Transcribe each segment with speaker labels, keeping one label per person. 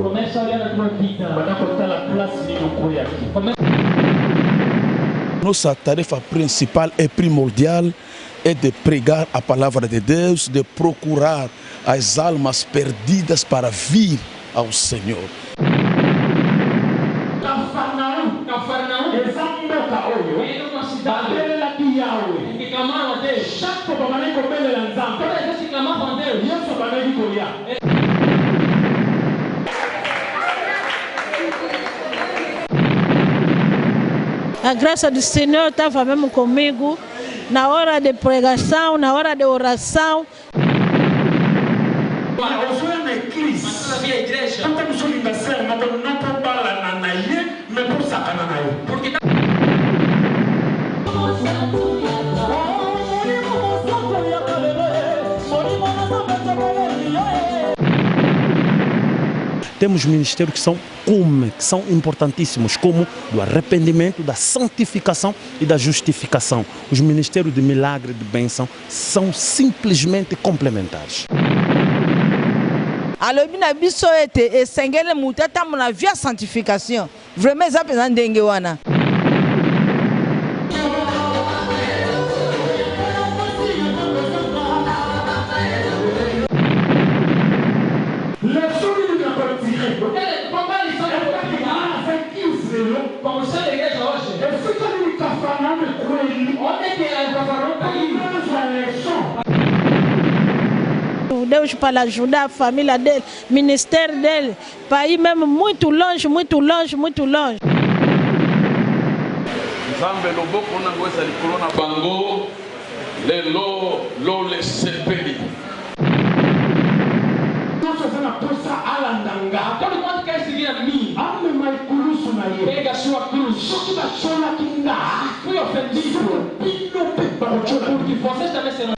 Speaker 1: Começa a olhar a tua vida.
Speaker 2: Nossa tarefa principal e primordial é de pregar a palavra de Deus, de procurar as almas perdidas para vir ao Senhor.
Speaker 3: A graça do Senhor estava mesmo comigo na hora de pregação, na hora de oração.
Speaker 4: Temos ministérios que são importantíssimos, como do arrependimento, da santificação e da justificação. Os ministérios de milagre e de bênção são simplesmente complementares.
Speaker 5: alobi na biso ete esengele mutu atambola via sanctification vraiment eza mpenza ndenge wana.
Speaker 3: Deus para ajudar a família dele, ministério dele, para ir mesmo muito longe, muito longe, muito longe.
Speaker 6: Nzambe loboko na ngwesa likolo na bango lelo lo le sepeli.
Speaker 1: Nossa zona posa alandanga. Quando quando quer seguir a mim, ame mai cruz na ye. Pega sua cruz. Só que da chola kinga. Fui ofendido. Porque vocês também serão.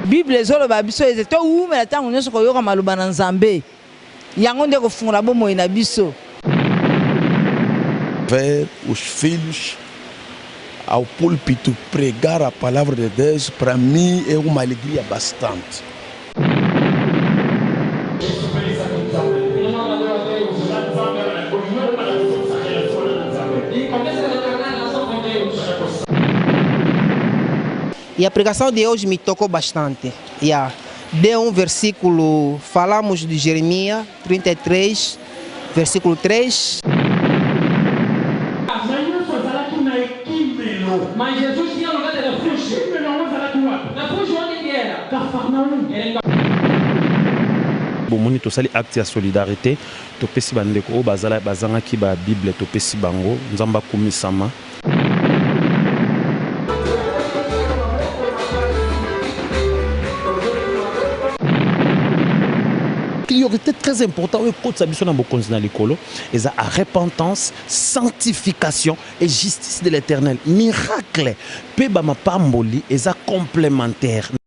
Speaker 5: Bible ezoloba biso ete to umela tango nyonso koyoka maloba na Nzambe yango nde kofungola bomoi na biso.
Speaker 2: Ver os filhos ao púlpito pregar a palavra de Deus, para mim é uma alegria bastante.
Speaker 7: E a pregação de hoje me tocou bastante. Deu um versículo, falamos de Jeremias 33, versículo 3.
Speaker 1: Mas Jesus tinha lugar de refúgio. Refúgio onde que era? Cafarnaum.
Speaker 4: Bomoni tosali acte ya solidarité topesi bandeko o bazanga ki ba Bible topesi bango nzamba komisama. Priorité très importante c'est la repentance, sanctification et justice de l'Éternel. Miracle, peba mapamboli eza complémentaire.